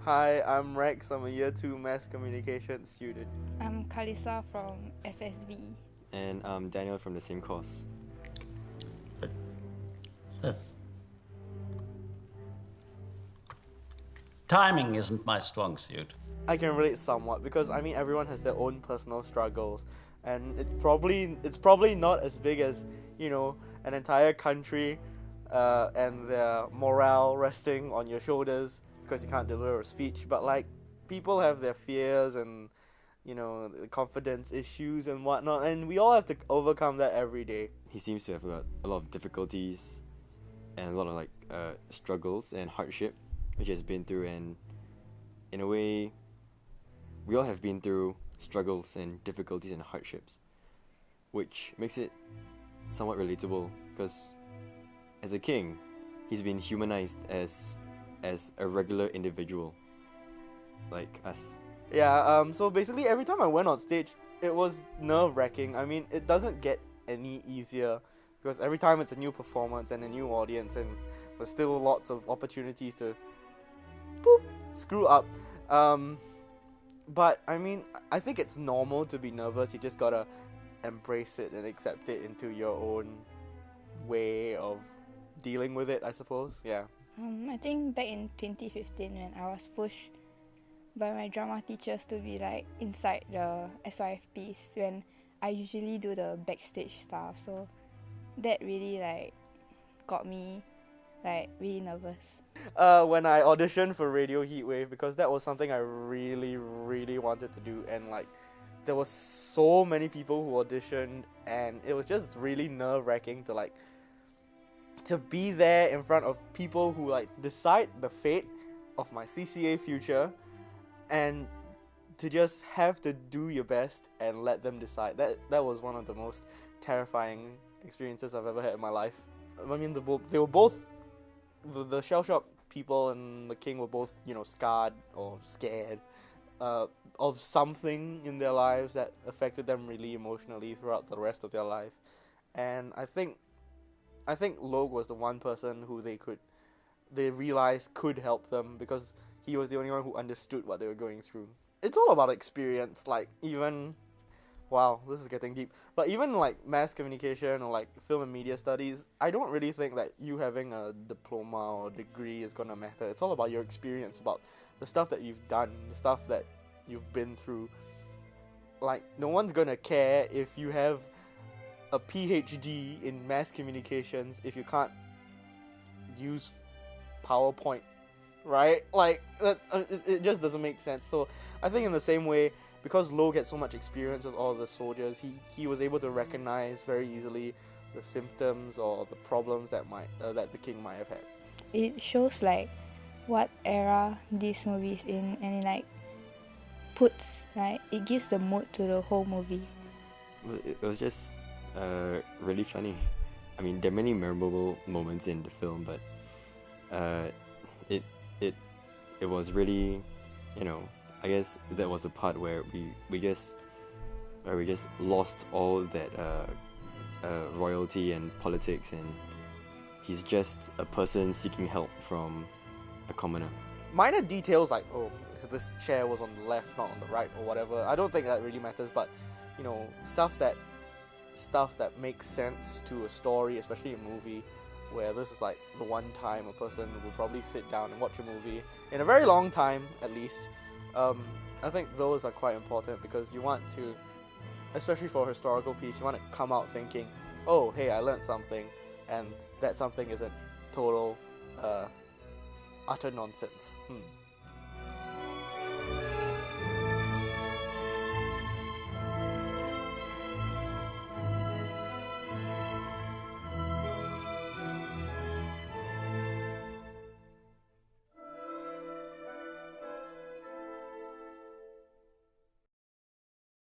Hi, I'm Rex. I'm a year 2 mass communication student. I'm Kalisa from FSB. And I'm Daniel from the same course. Timing isn't my strong suit. I can relate somewhat because I mean everyone has their own personal struggles, and it's probably not as big as, you know, an entire country and their morale resting on your shoulders because you can't deliver a speech. But like, people have their fears and, you know, confidence issues and whatnot, and we all have to overcome that every day. He seems to have got a lot of difficulties and a lot of struggles and hardship which he has been through, and in a way we all have been through struggles and difficulties and hardships, which makes it somewhat relatable because as a king he's been humanized as a regular individual like us. Yeah, so basically every time I went on stage, it was nerve-wracking. I mean, it doesn't get any easier because every time it's a new performance and a new audience, and there's still lots of opportunities to screw up. But I mean, I think it's normal to be nervous. You just gotta embrace it and accept it into your own way of dealing with it, I suppose. Yeah. I think back in 2015 when I was pushed by my drama teachers to be like inside the SYFPs when I usually do the backstage stuff, so that really like got me like really nervous. When I auditioned for Radio Heatwave, because that was something I really wanted to do, and like there was so many people who auditioned, and it was just really nerve-wracking to be there in front of people who like decide the fate of my CCA future, and to just have to do your best and let them decide. That was one of the most terrifying experiences I've ever had in my life. I mean, they were both, the shell shock people and the king were both, you know, scarred or scared of something in their lives that affected them really emotionally throughout the rest of their life. And I think Logue was the one person who they realized could help them, because he was the only one who understood what they were going through. It's all about experience, like even, wow, this is getting deep, but even like mass communication or like film and media studies, I don't really think that you having a diploma or degree is gonna matter. It's all about your experience, about the stuff that you've done, the stuff that you've been through. Like, no one's gonna care if you have a PhD in mass communications if you can't use PowerPoint, right? Like, it just doesn't make sense. So I think in the same way, because Logue had so much experience with all the soldiers, he was able to recognize very easily the symptoms or the problems that the king might have had. It shows like what era this movie is in, and it like puts like it gives the mood to the whole movie. It was just really funny. I mean, there are many memorable moments in the film, but it was really, you know, I guess that was a part where we just lost all that royalty and politics, and he's just a person seeking help from a commoner. Minor details like, oh, this chair was on the left, not on the right, or whatever, I don't think that really matters, but you know, stuff that makes sense to a story, especially a movie, where this is like the one time a person will probably sit down and watch a movie in a very long time, at least. I think those are quite important, because you want to, especially for a historical piece, you want to come out thinking, oh, hey, I learned something, and that something isn't total utter nonsense.